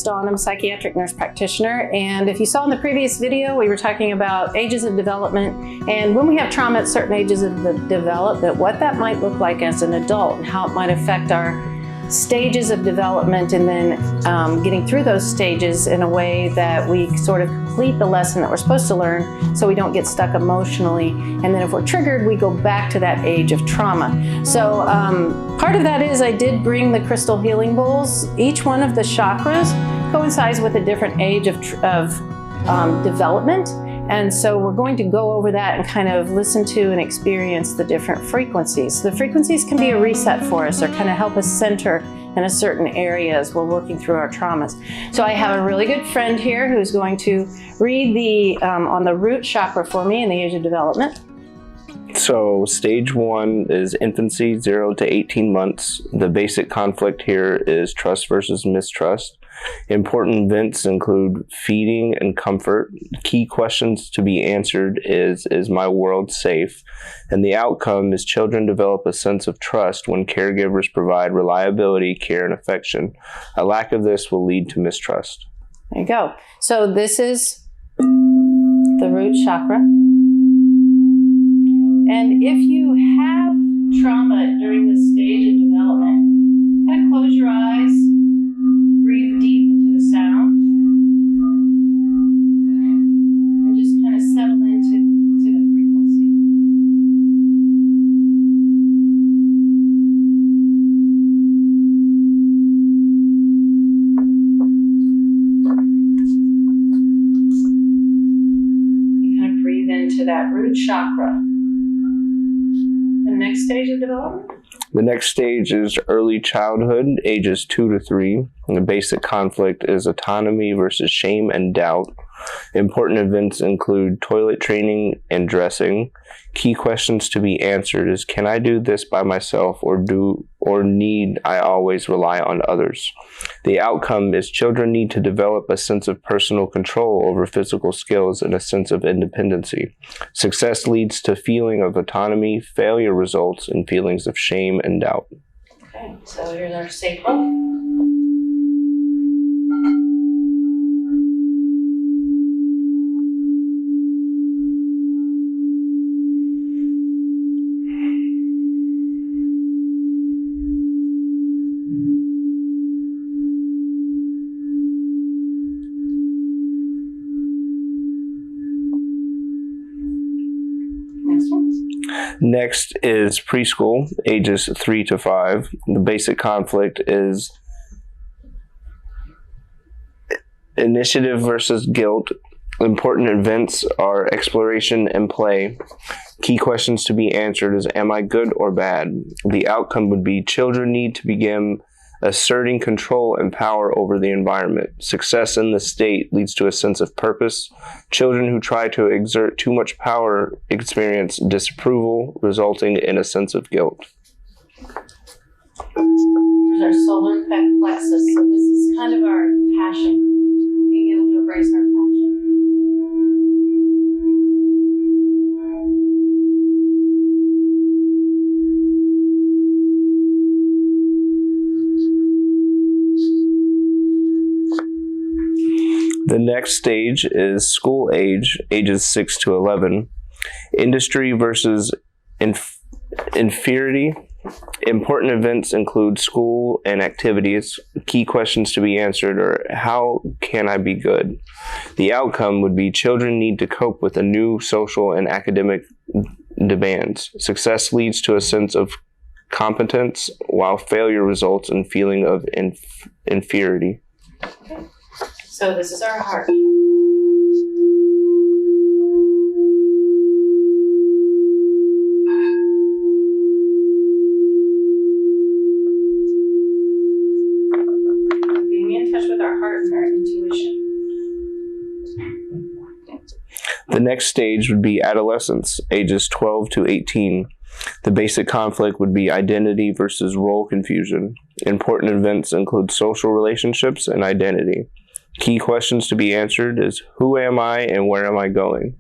name's Dawn. I'm a psychiatric nurse practitioner, and if you saw in the previous video, we were talking about ages of development, and when we have trauma at certain ages of the development, what that might look like as an adult and how it might affect our stages of development, and then getting through those stages in a way that we sort of complete the lesson that we're supposed to learn so we don't get stuck emotionally. And then if we're triggered, we go back to that age of trauma. So part of that is I did bring the crystal healing bowls. Each one of the chakras coincides with a different age of development. And so we're going to go over that and kind of listen to and experience the different frequencies. The frequencies can be a reset for us or kind of help us center in a certain area as we're working through our traumas. So I have a really good friend here who's going to read the on the root chakra for me in the age of development. So stage 1 is infancy, 0 to 18 months. The basic conflict here is trust versus mistrust. Important events include feeding and comfort. Key questions to be answered is my world safe? And the outcome is children develop a sense of trust when caregivers provide reliability, care, and affection. A lack of this will lead to mistrust. There you go. So this is the root chakra. And if you have trauma during this stage of development, kind of close your eyes, breathe deep into the sound, and just kind of settle into the frequency. You kind of breathe into that root chakra. Next stage of development? The next stage is early childhood, ages 2 to 3. And the basic conflict is autonomy versus shame and doubt. Important events include toilet training and dressing. Key questions to be answered is, can I do this by myself or need I always rely on others? The outcome is children need to develop a sense of personal control over physical skills and a sense of independency. Success leads to feeling of autonomy. Failure results in feelings of shame and doubt. Okay, so here's our sacral. Next is preschool, ages 3 to 5. The basic conflict is initiative versus guilt. Important events are exploration and play. Key questions to be answered is, am I good or bad? The outcome would be children need to begin asserting control and power over the environment. Success in this state leads to a sense of purpose. Children who try to exert too much power experience disapproval, resulting in a sense of guilt. There's our solar plexus. So this is kind of our passion, being able to embrace our passion. The next stage is school age, ages 6 to 11. Industry versus inferiority. Important events include school and activities. Key questions to be answered are, how can I be good? The outcome would be children need to cope with the new social and academic demands. Success leads to a sense of competence, while failure results in feeling of inferiority. Okay. So this is our heart. Being in touch with our heart and our intuition. The next stage would be adolescence, ages 12 to 18. The basic conflict would be identity versus role confusion. Important events include social relationships and identity. Key questions to be answered is, who am I and where am I going?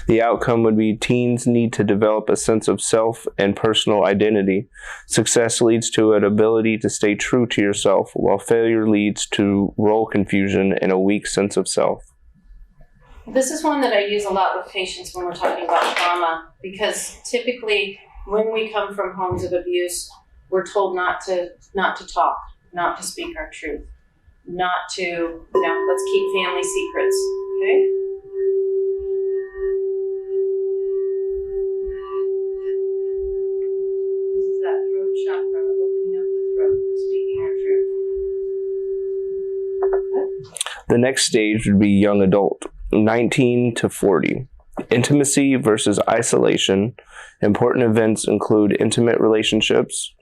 The outcome would be teens need to develop a sense of self and personal identity. Success leads to an ability to stay true to yourself, while failure leads to role confusion and a weak sense of self. This is one that I use a lot with patients when we're talking about trauma, because typically when we come from homes of abuse, we're told not to talk, not to speak our truth, not to, let's keep family secrets, okay? This is that throat chakra, opening up the throat, speaking our truth. Okay. The next stage would be young adult, 19 to 40. Intimacy versus isolation. Important events include intimate relationships.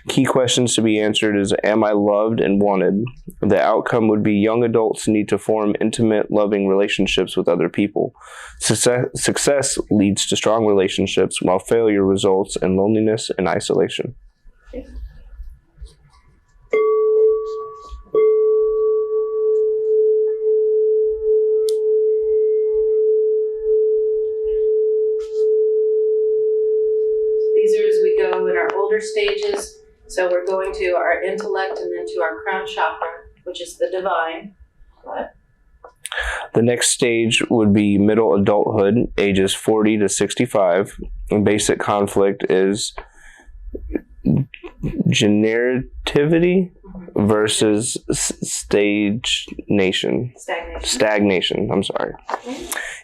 Key questions to be answered is, am I loved and wanted? The outcome would be young adults need to form intimate, loving relationships with other people. Success leads to strong relationships, while failure results in loneliness and isolation. These are as we go in our older stages. So we're going to our intellect and then to our crown chakra, which is the divine. What? The next stage would be middle adulthood, ages 40 to 65. Basic conflict is generativity versus stagnation. I'm sorry.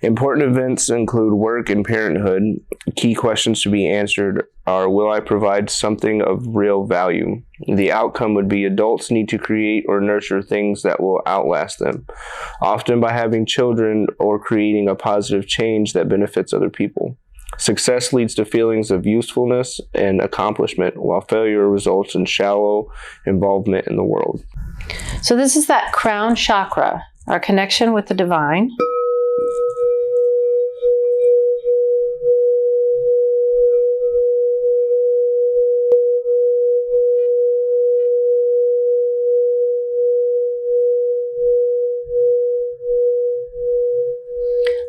Important events include work and parenthood. Key questions to be answered are, will I provide something of real value? The outcome would be adults need to create or nurture things that will outlast them, often by having children or creating a positive change that benefits other people. Success leads to feelings of usefulness and accomplishment, while failure results in shallow involvement in the world. So this is that crown chakra, our connection with the divine.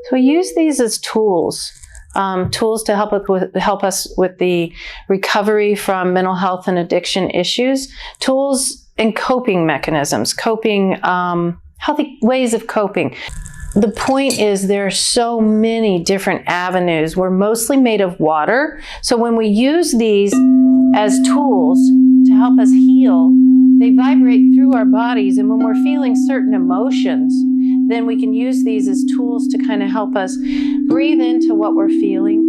So we use these as tools. Tools to help us with the recovery from mental health and addiction issues, tools and coping mechanisms, healthy ways of coping. The point is there are so many different avenues. We're mostly made of water, so when we use these as tools to help us heal, they vibrate through our bodies, and when we're feeling certain emotions, then we can use these as tools to kind of help us breathe into what we're feeling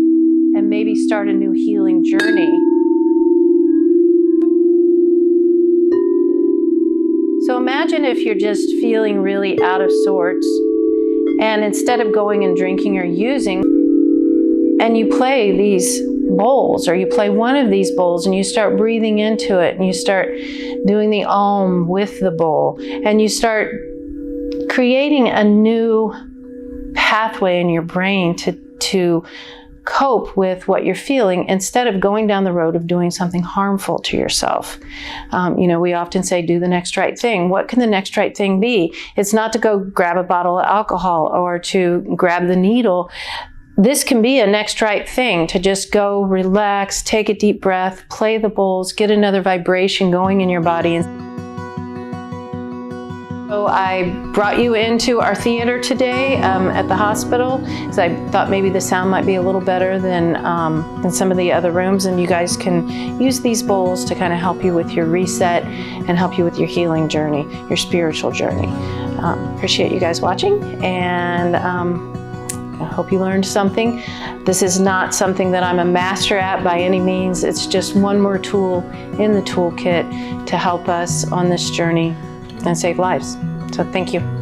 and maybe start a new healing journey. So imagine if you're just feeling really out of sorts, and instead of going and drinking or using, and you play these bowls, or you play one of these bowls and you start breathing into it, and you start doing the Om with the bowl, and you start creating a new pathway in your brain to cope with what you're feeling, instead of going down the road of doing something harmful to yourself. We often say, do the next right thing. What can the next right thing be? It's not to go grab a bottle of alcohol or to grab the needle. This can be a next right thing, to just go relax, take a deep breath, play the bowls, get another vibration going in your body. So I brought you into our theater today at the hospital, because I thought maybe the sound might be a little better than some of the other rooms, and you guys can use these bowls to kind of help you with your reset and help you with your healing journey, your spiritual journey. Appreciate you guys watching, and I hope you learned something. This is not something that I'm a master at by any means. It's just one more tool in the toolkit to help us on this journey and save lives. So thank you.